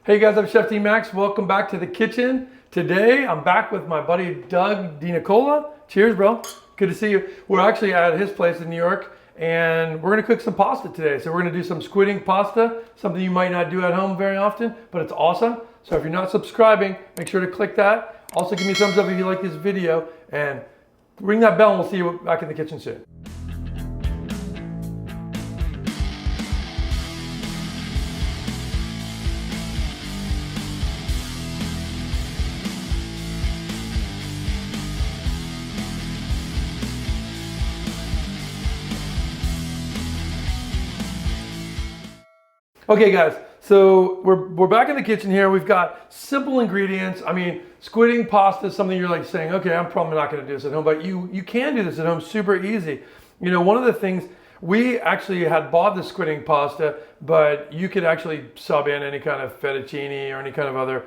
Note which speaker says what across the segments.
Speaker 1: Hey guys, I'm Chef D Max. Welcome back to the kitchen. Today I'm back with my buddy Doug DiNicola. Cheers, bro. Good to see you. We're actually at his place in New York and we're gonna cook some pasta today. So we're gonna do some squidding pasta, something you might not do at home very often, but it's awesome. So if you're not subscribing, make sure to click that. Also give me a thumbs up if you like this video and ring that bell and we'll see you back in the kitchen soon. Okay guys, so we're back in the kitchen here. We've got simple ingredients. I mean, squidding pasta is something you're like saying, okay, I'm probably not gonna do this at home, but you can do this at home super easy. You know, one of the things, we actually had bought the squidding pasta, but you could actually sub in any kind of fettuccine or any kind of other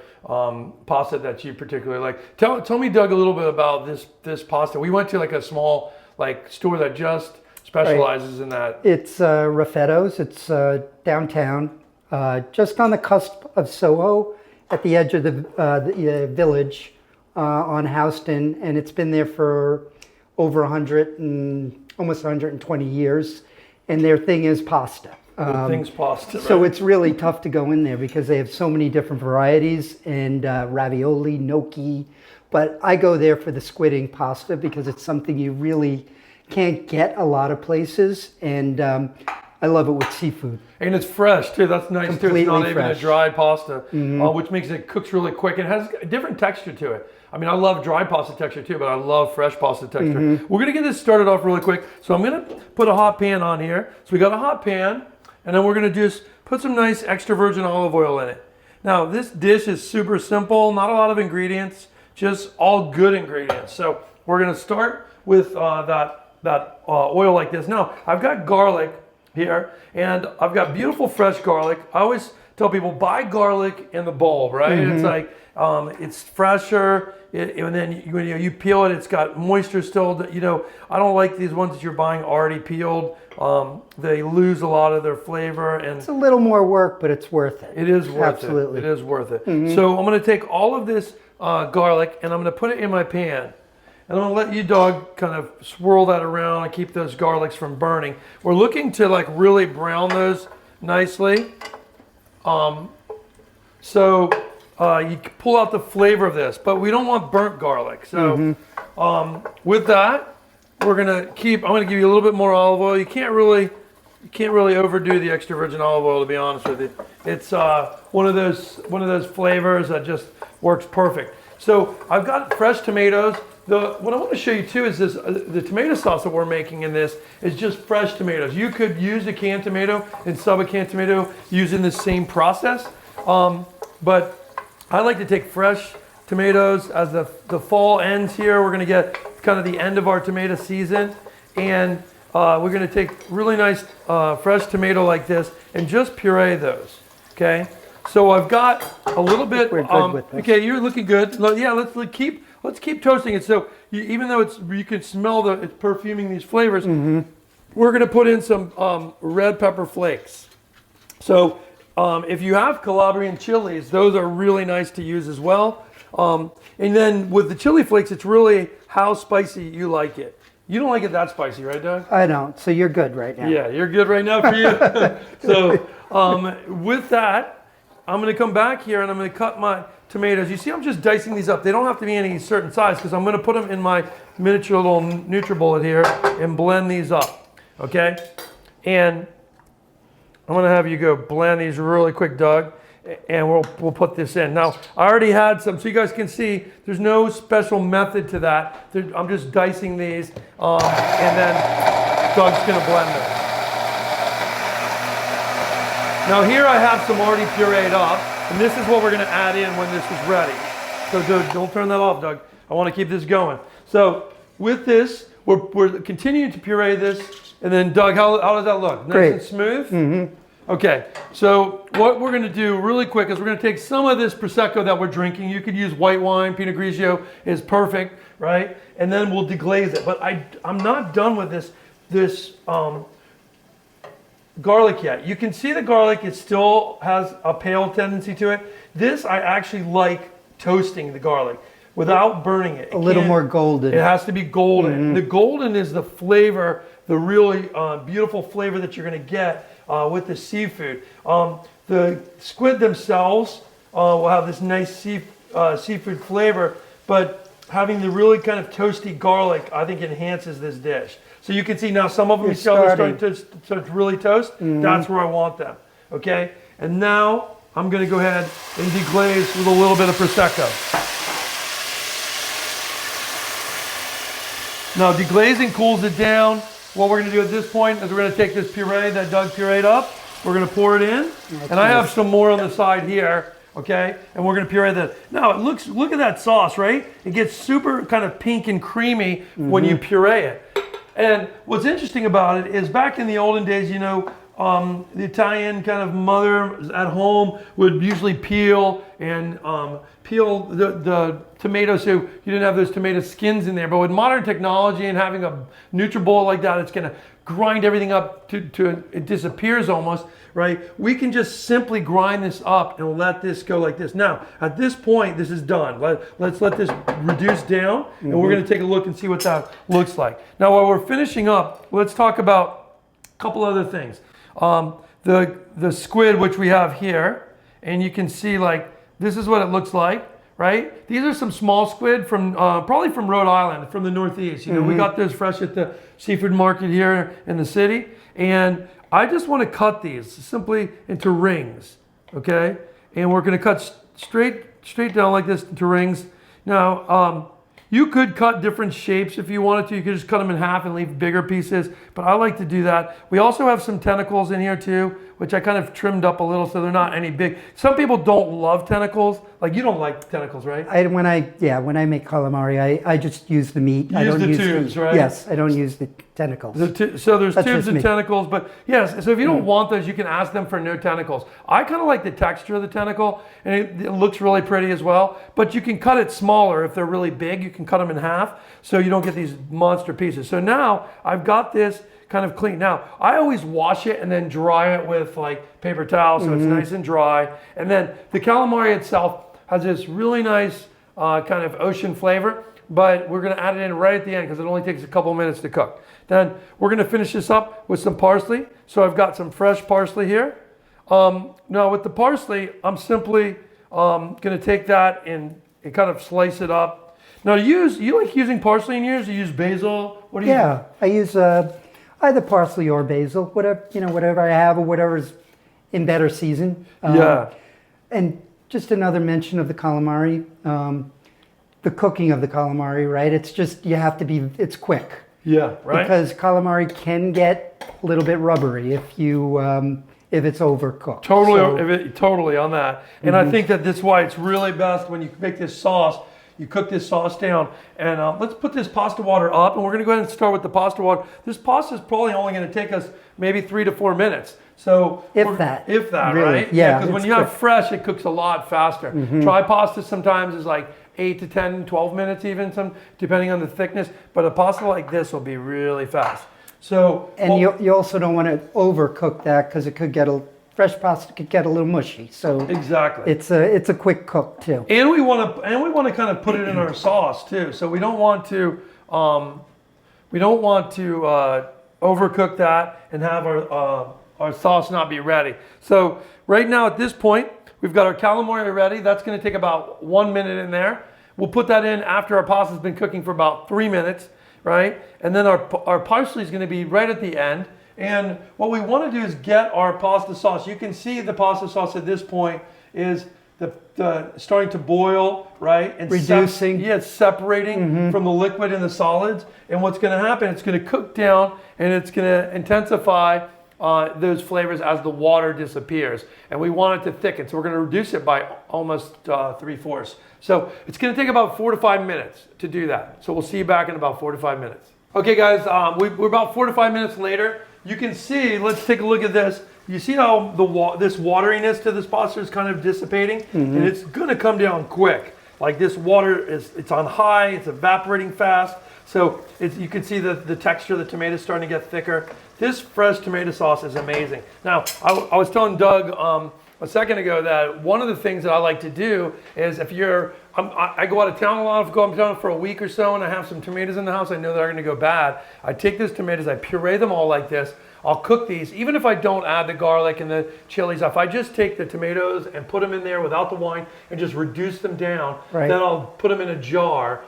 Speaker 1: pasta that you particularly like. Tell me, Doug, a little bit about this pasta. We went to like a small store that just specializes in that.
Speaker 2: It's Raffetto's. It's downtown, just on the cusp of Soho, at the edge of the village on Houston, and it's been there for over 100 and almost 120 years. And their thing is pasta.
Speaker 1: Things pasta.
Speaker 2: So
Speaker 1: right?
Speaker 2: it's really tough to go in there because they have so many different varieties and ravioli, gnocchi. But I go there for the squidding pasta because it's something you really can't get a lot of places, and I love it with seafood.
Speaker 1: And it's fresh too. That's nice
Speaker 2: Completely
Speaker 1: too. It's not even a
Speaker 2: fresh.
Speaker 1: dry pasta, which makes it cooks really quick. It has a different texture to it. I mean, I love dry pasta texture too, but I love fresh pasta texture. We're gonna get this started off really quick. So I'm gonna put a hot pan on here. So we got a hot pan, and then we're gonna just put some nice extra virgin olive oil in it. Now this dish is super simple, not a lot of ingredients, just all good ingredients. So we're gonna start with that oil like this. Now, I've got garlic here, and I've got beautiful fresh garlic. I always tell people, buy garlic in the bulb, right? It's like, it's fresher, and then you peel it, it's got moisture still. I don't like these ones that you're buying already peeled. They lose a lot of their flavor. And
Speaker 2: it's a little more work, but it's worth it.
Speaker 1: It is worth
Speaker 2: Absolutely.
Speaker 1: it. It is worth it. So I'm gonna take all of this garlic, and I'm gonna put it in my pan. And I'm gonna let you, Dog, kind of swirl that around and keep those garlics from burning. We're looking to like really brown those nicely. So you can pull out the flavor of this, but we don't want burnt garlic. So with that, I'm gonna give you a little bit more olive oil. You can't really overdo the extra virgin olive oil, to be honest with you. It's one of those flavors that just works perfect. So I've got fresh tomatoes. What I want to show you too is the tomato sauce that we're making in this is just fresh tomatoes. You could use a canned tomato and sub a canned tomato using the same process. But I like to take fresh tomatoes as the fall ends here. We're going to get kind of the end of our tomato season. And we're going to take really nice fresh tomato like this and just puree those. Okay. So I've got a little bit.
Speaker 2: We're good with this.
Speaker 1: Okay, you're looking good. Yeah, let's keep toasting it. So even though you can smell it's perfuming these flavors, we're going to put in some red pepper flakes. So if you have Calabrian chilies, those are really nice to use as well. And then with the chili flakes, it's really how spicy you like it. You don't like it that spicy, right, Doug?
Speaker 2: I don't, so you're good right now.
Speaker 1: Yeah, you're good right now for you. So with that, I'm going to come back here and I'm going to cut my tomatoes. You see, I'm just dicing these up. They don't have to be any certain size because I'm going to put them in my miniature little NutriBullet here and blend these up. Okay? And I'm going to have you go blend these really quick, Doug, and we'll put this in. Now, I already had some, so you guys can see there's no special method to that. I'm just dicing these, and then Doug's going to blend them. Now here I have some already pureed up, and this is what we're going to add in when this is ready. So don't turn that off, Doug. I want to keep this going. So with this, we're continuing to puree this, and then Doug, how does that look? Nice
Speaker 2: Great.
Speaker 1: and smooth? Okay, so what we're going to do really quick is we're going to take some of this Prosecco that we're drinking. You could use white wine, Pinot Grigio is perfect, right? And then we'll deglaze it. But I'm not done with this garlic yet. You can see the garlic, it still has a pale tendency to it. This, I actually like toasting the garlic without burning it.
Speaker 2: A little more golden.
Speaker 1: It has to be golden. The golden is the flavor, the really beautiful flavor that you're gonna get with the seafood. The squid themselves will have this nice seafood flavor, but having the really kind of toasty garlic, I think enhances this dish. So you can see now some of them, you see how they're starting to really toast? That's where I want them, okay? And now I'm gonna go ahead and deglaze with a little bit of Prosecco. Now deglazing cools it down. What we're gonna do at this point is we're gonna take this puree that Doug pureed up, we're gonna pour it in, and I have some more on the side here, okay? And we're gonna puree that. Now look at that sauce, right? It gets super kind of pink and creamy when you puree it. And what's interesting about it is back in the olden days, you know, the Italian kind of mother at home would usually peel the tomatoes so you didn't have those tomato skins in there. But with modern technology and having a NutriBowl like that, it's gonna grind everything up to it disappears almost, right? We can just simply grind this up and let this go like this. Now, at this point, this is done. Let's let this reduce down, and we're gonna take a look and see what that looks like. Now, while we're finishing up, let's talk about a couple other things. The squid, which we have here, and you can see like, this is what it looks like, right? These are some small squid from, probably from Rhode Island, from the Northeast. You know, we got those fresh at the seafood market here in the city. And I just want to cut these simply into rings, okay? And we're gonna cut straight down like this into rings. Now, you could cut different shapes if you wanted to. You could just cut them in half and leave bigger pieces, but I like to do that. We also have some tentacles in here too, which I kind of trimmed up a little so they're not any big. Some people don't love tentacles. Like you don't like tentacles, right?
Speaker 2: When I make calamari, I just use the meat. I don't use the tubes,
Speaker 1: right?
Speaker 2: Yes, I don't use the tentacles.
Speaker 1: So there's tubes and tentacles, but yes, so if you don't want those, you can ask them for no tentacles. I kind of like the texture of the tentacle, and it looks really pretty as well, but you can cut it smaller if they're really big. You can cut them in half so you don't get these monster pieces. So now I've got this kind of clean. Now, I always wash it and then dry it with like paper towel so it's nice and dry. And then the calamari itself has this really nice kind of ocean flavor, but we're gonna add it in right at the end because it only takes a couple minutes to cook. Then we're gonna finish this up with some parsley. So I've got some fresh parsley here. Now with the parsley, I'm simply gonna take that and kind of slice it up. Now you like using parsley in yours? You use basil? What do you use?
Speaker 2: I use either parsley or basil, whatever I have or whatever's in better season. And just another mention of the calamari, the cooking of the calamari, right? It's just, it's quick.
Speaker 1: Yeah, right.
Speaker 2: Because calamari can get a little bit rubbery if it's overcooked.
Speaker 1: Totally on that. And I think that's why it's really best when you make this sauce, you cook this sauce down, and let's put this pasta water up, and we're gonna go ahead and start with the pasta water. This pasta is probably only gonna take us maybe 3 to 4 minutes. So
Speaker 2: if that,
Speaker 1: really, right?
Speaker 2: Yeah,
Speaker 1: because when you have fresh, it cooks a lot faster. Dry pasta sometimes is like 8 to 10, 12 minutes even, depending on the thickness, but a pasta like this will be really fast. So,
Speaker 2: and you also don't want to overcook that because fresh pasta could get a little mushy. So
Speaker 1: exactly,
Speaker 2: it's a quick cook too.
Speaker 1: And we want to kind of put it in our sauce too. So we don't want to overcook that and have our sauce not be ready. So right now at this point, we've got our calamari ready. That's going to take about 1 minute in there. We'll put that in after our pasta's been cooking for about 3 minutes, right? And then our parsley is going to be right at the end. And what we want to do is get our pasta sauce. You can see the pasta sauce at this point is starting to boil, right? And
Speaker 2: reducing.
Speaker 1: It's separating from the liquid and the solids. And what's going to happen, it's going to cook down and it's going to intensify those flavors as the water disappears. And we want it to thicken. So we're going to reduce it by almost 3/4. So it's going to take about 4 to 5 minutes to do that. So we'll see you back in about 4 to 5 minutes. Okay guys, we're about 4 to 5 minutes later. You can see, let's take a look at this. You see how this wateriness to this pasta is kind of dissipating? And it's gonna come down quick. Like this water it's on high, it's evaporating fast. So you can see the texture of the tomatoes starting to get thicker. This fresh tomato sauce is amazing. Now, I was telling Doug a second ago that one of the things that I like to do is if I go out of town a lot, if I go out of town for a week or so and I have some tomatoes in the house I know they're gonna go bad, I take those tomatoes, I puree them all like this, I'll cook these, even if I don't add the garlic and the chilies, if I just take the tomatoes and put them in there without the wine and just reduce them down,
Speaker 2: Right.
Speaker 1: then I'll put them in a jar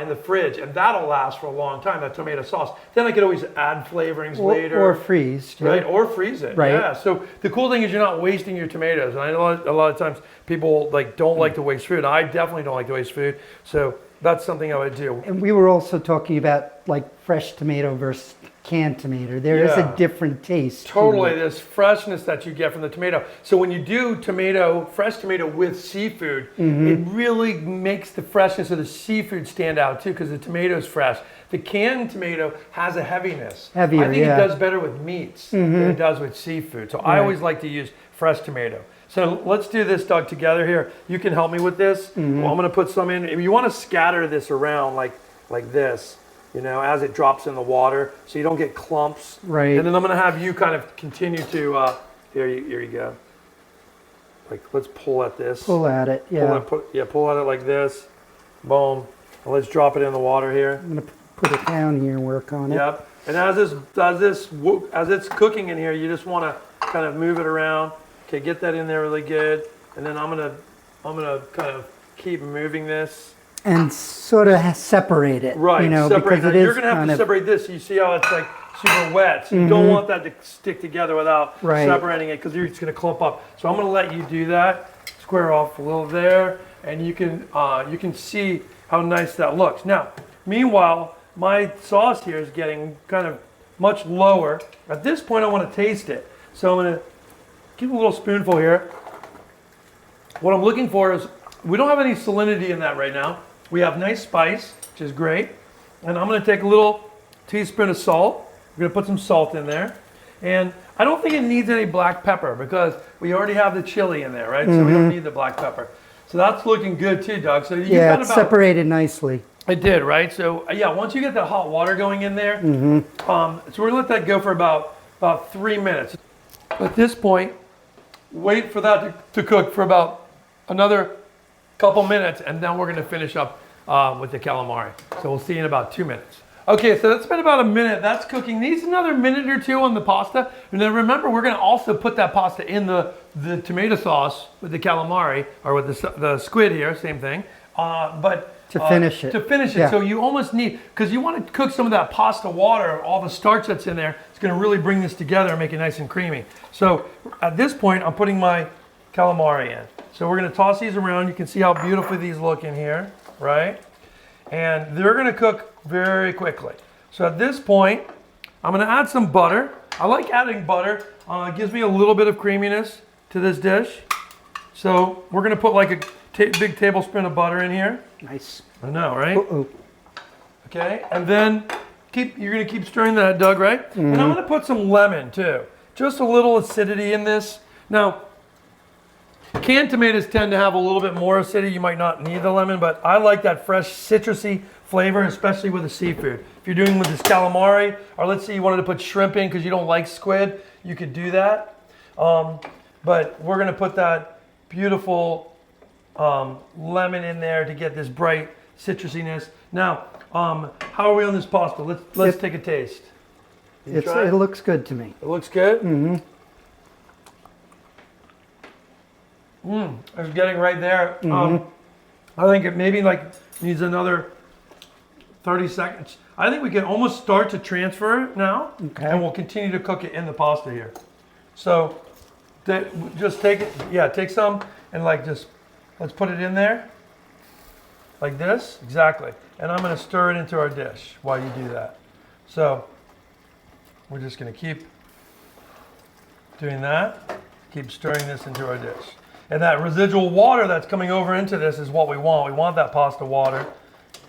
Speaker 1: in the fridge, and that'll last for a long time, that tomato sauce. Then I could always add flavorings later.
Speaker 2: Or freeze. Yeah.
Speaker 1: Right, or freeze it.
Speaker 2: Right.
Speaker 1: Yeah. So the cool thing is you're not wasting your tomatoes. And I know a lot of times people don't like to waste food. I definitely don't like to waste food. So that's something I would do.
Speaker 2: And we were also talking about like fresh tomato versus canned tomato. There is
Speaker 1: Yeah.
Speaker 2: a different taste. to
Speaker 1: Totally,
Speaker 2: it.
Speaker 1: this freshness that you get from the tomato. So when you do fresh tomato with seafood, it really makes the freshness of the seafood stand out too, because the tomato's fresh. The canned tomato has a heaviness.
Speaker 2: Heavier,
Speaker 1: I think
Speaker 2: yeah.
Speaker 1: it does better with meats than it does with seafood. So I always like to use fresh tomato. So let's do this, Doug, together here. You can help me with this. Well, I'm going to put some in. You want to scatter this around like this, as it drops in the water, so you don't get clumps.
Speaker 2: Right.
Speaker 1: And then I'm going to have you kind of continue to, here you go. Like, let's pull at this.
Speaker 2: Pull at it. Yeah.
Speaker 1: Pull at it like this. Boom. And let's drop it in the water here.
Speaker 2: I'm gonna put it down here and work on it.
Speaker 1: Yep. And as it's cooking in here, you just want to kind of move it around. Okay, get that in there really good. And then I'm gonna kind of keep moving this.
Speaker 2: And sort of separate it.
Speaker 1: Right. Separate.
Speaker 2: Because
Speaker 1: Now,
Speaker 2: it is
Speaker 1: you're gonna have to separate this. So you see how it's like super wet. So you don't want that to stick together without
Speaker 2: Right.
Speaker 1: separating it, because you're just gonna clump up. So I'm gonna let you do that. Square off a little there, and you can see how nice that looks. Now, meanwhile, my sauce here is getting kind of much lower. At this point, I want to taste it. So I'm going to give a little spoonful here. What I'm looking for is, we don't have any salinity in that right now. We have nice spice, which is great. And I'm going to take a little teaspoon of salt. We're going to put some salt in there. And I don't think it needs any black pepper because we already have the chili in there, right? So we don't need the black pepper. So that's looking good too, Doug. So you got
Speaker 2: it's separated nicely.
Speaker 1: It did, right? So yeah, once you get that hot water going in there, so we're gonna let that go for about 3 minutes. At this point, wait for that to cook for about another couple minutes, and then we're gonna finish up with the calamari. So we'll see you in about 2 minutes. Okay, so that's been about a minute. That's cooking. Needs another minute or two on the pasta. And then remember, we're gonna also put that pasta in the tomato sauce with the calamari, or with the squid here, same thing. But
Speaker 2: To finish it.
Speaker 1: To finish it.
Speaker 2: Yeah.
Speaker 1: So you almost need, because you want to cook some of that pasta water, all the starch that's in there, it's gonna really bring this together and make it nice and creamy. So at this point, I'm putting my calamari in. So we're gonna toss these around. You can see how beautifully these look in here, right? And they're gonna cook very quickly. So at this point, I'm gonna add some butter. I like adding butter. It gives me a little bit of creaminess to this dish. So we're gonna put like a big tablespoon of butter in here.
Speaker 2: Nice.
Speaker 1: I know, right?
Speaker 2: Uh-oh.
Speaker 1: Okay, and then you're gonna keep stirring that, Doug, right? And I'm gonna put some lemon too. Just a little acidity in this. Now, canned tomatoes tend to have a little bit more acidity. You might not need the lemon, but I like that fresh citrusy flavor, especially with the seafood. If you're doing with this calamari, or let's say you wanted to put shrimp in because you don't like squid, you could do that. But we're gonna put that beautiful lemon in there to get this bright citrusiness. Now, how are we on this pasta? Let's take a taste. You try
Speaker 2: It looks good to me.
Speaker 1: It looks good? It's getting right there. I think it maybe needs another 30 seconds. I think we can almost start to transfer it now, and we'll continue to cook it in the pasta here. So just take it, take some, and let's put it in there, like this, exactly. And I'm gonna stir it into our dish while you do that. So we're just gonna keep doing that, keep stirring this into our dish. And that residual water that's coming over into this is what we want. We want that pasta water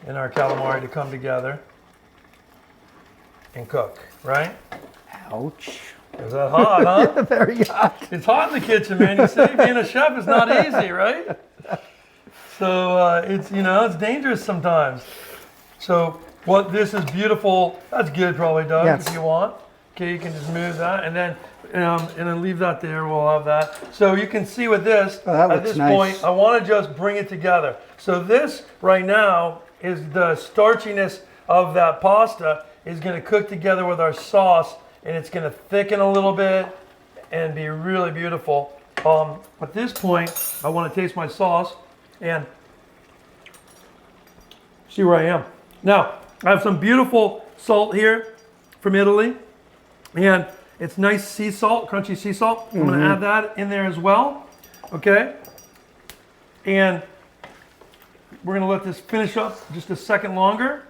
Speaker 1: in our calamari to come together and cook, right?
Speaker 2: Ouch.
Speaker 1: Is that hot, huh?
Speaker 2: Very hot.
Speaker 1: It's hot in the kitchen, man. You say being a chef is not easy, right? So it's dangerous sometimes. So Well, this is beautiful. That's good, probably, Doug,
Speaker 2: Yes.
Speaker 1: if you want. Okay, you can just move that, and then leave that there. We'll have that. So you can see with this,
Speaker 2: Oh, that
Speaker 1: at
Speaker 2: looks
Speaker 1: this
Speaker 2: nice.
Speaker 1: point, I want to just bring it together. So this right now is the starchiness of that pasta is going to cook together with our sauce, and it's going to thicken a little bit and be really beautiful. At this point, I want to taste my sauce and see where I am. Now, I have some beautiful salt here from Italy, and it's nice sea salt, crunchy sea salt. I'm going to add that in there as well, okay? And we're going to let this finish up just a second longer.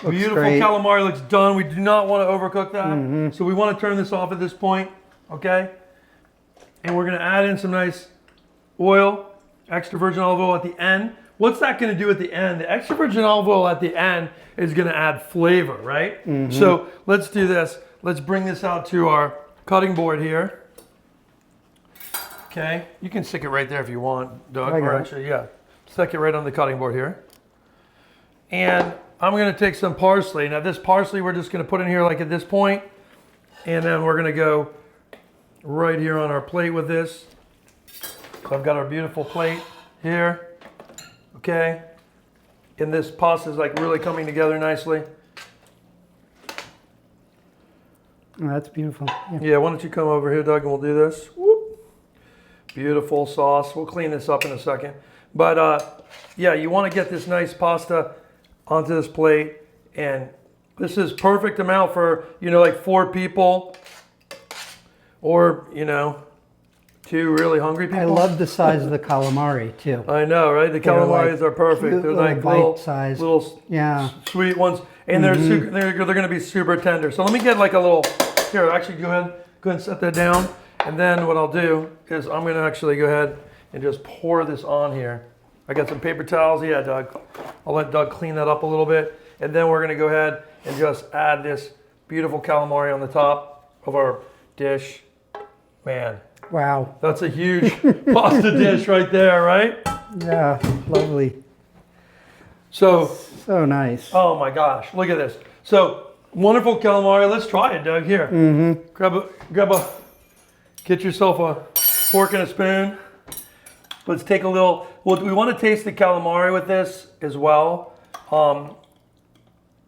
Speaker 2: Looks
Speaker 1: Beautiful
Speaker 2: great.
Speaker 1: calamari looks done. We do not want to overcook that, so we want to turn this off at this point, okay? And we're going to add in some nice oil, extra virgin olive oil at the end. What's that going to do at the end? The extra virgin olive oil at the end is going to add flavor, right? So let's do this. Let's bring this out to our cutting board here. Okay, you can stick it right there if you want, Doug.
Speaker 2: I got
Speaker 1: Or
Speaker 2: it.
Speaker 1: actually, yeah, stick it right on the cutting board here. And I'm going to take some parsley. Now this parsley we're just going to put in here like at this point, and then we're going to go right here on our plate with this. So I've got our beautiful plate here. Okay, and this pasta is like really coming together nicely.
Speaker 2: Oh, that's beautiful. Yeah.
Speaker 1: Yeah, why don't you come over here, Doug, and we'll do this. Whoop. Beautiful sauce. We'll clean this up in a second. But yeah, you want to get this nice pasta onto this plate, and this is perfect amount for, you know, like 4 people, or, you know, 2 really hungry people.
Speaker 2: I love the size of the calamari too.
Speaker 1: I know, right? The
Speaker 2: They're
Speaker 1: calamaris
Speaker 2: like
Speaker 1: are perfect.
Speaker 2: cute
Speaker 1: They're
Speaker 2: little
Speaker 1: like little,
Speaker 2: bite-sized.
Speaker 1: little
Speaker 2: Yeah.
Speaker 1: sweet ones, and they're going to be super tender. So let me get like a little. Here, actually, go ahead and set that down. And then what I'll do is I'm going to actually go ahead and just pour this on here. I got some paper towels. Yeah, Doug. I'll let Doug clean that up a little bit, and then we're going to go ahead and just add this beautiful calamari on the top of our dish. Man,
Speaker 2: Wow.
Speaker 1: that's a huge pasta dish right there, right?
Speaker 2: Yeah. Lovely.
Speaker 1: So.
Speaker 2: So nice.
Speaker 1: Oh my gosh, look at this. So, wonderful calamari. Let's try it, Doug. Here. Get yourself a fork and a spoon. Let's take a little, well, we want to taste the calamari with this as well.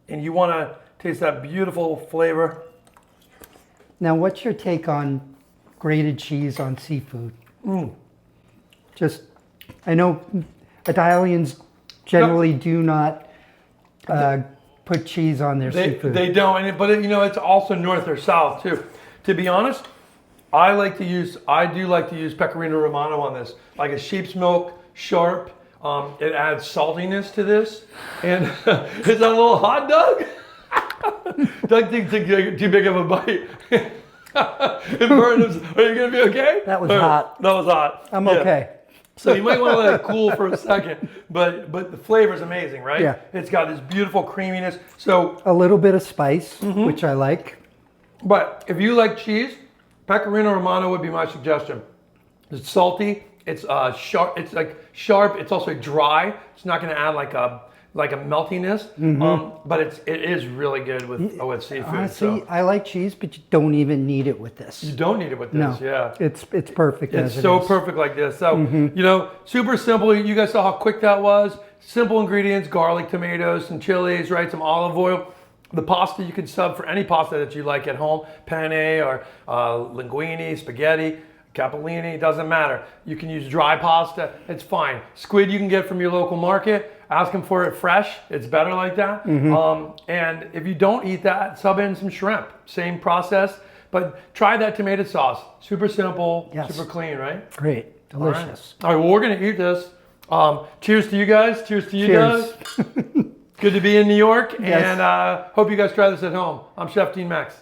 Speaker 1: And you want to taste that beautiful flavor.
Speaker 2: Now, what's your take on grated cheese on seafood? Just, I know Italians generally do not put cheese on their seafood.
Speaker 1: They don't, but you know, it's also north or south too. To be honest, I do like to use pecorino romano on this, like a sheep's milk, sharp. It adds saltiness to this. And is that a little hot, Doug? Doug thinks too big of a bite. It burned him. Are you gonna be okay?
Speaker 2: That was hot.
Speaker 1: That was hot.
Speaker 2: I'm
Speaker 1: Yeah.
Speaker 2: okay.
Speaker 1: So you might want to let it cool for a second, but the flavor is amazing, right?
Speaker 2: Yeah.
Speaker 1: It's got this beautiful creaminess. So,
Speaker 2: A little bit of spice, which I like.
Speaker 1: but if you like cheese, pecorino romano would be my suggestion. It's salty. It's sharp. It's like sharp. It's also dry. It's not going to add like a meltiness. But it is really good with seafood.
Speaker 2: Honestly,
Speaker 1: So
Speaker 2: I like cheese, but you don't even need it with this.
Speaker 1: you don't need it with this.
Speaker 2: No,
Speaker 1: Yeah.
Speaker 2: it's perfect
Speaker 1: It's
Speaker 2: as it
Speaker 1: so
Speaker 2: is.
Speaker 1: perfect like this. So, you know, super simple. You guys saw how quick that was. Simple ingredients, garlic, tomatoes, some chilies, right? Some olive oil. The pasta you can sub for any pasta that you like at home. Penne or linguine, spaghetti, capellini, doesn't matter. You can use dry pasta. It's fine. Squid you can get from your local market. Ask them for it fresh. It's better like that. And if you don't eat that, sub in some shrimp. Same process. But try that tomato sauce. Super simple,
Speaker 2: Yes.
Speaker 1: super clean, right?
Speaker 2: Great, delicious.
Speaker 1: All right, well, we're going to eat this. Cheers to you guys. Cheers to you
Speaker 2: Cheers.
Speaker 1: guys. Good to be in New York.
Speaker 2: Yes.
Speaker 1: And hope you guys try this at home. I'm Chef Dean Max.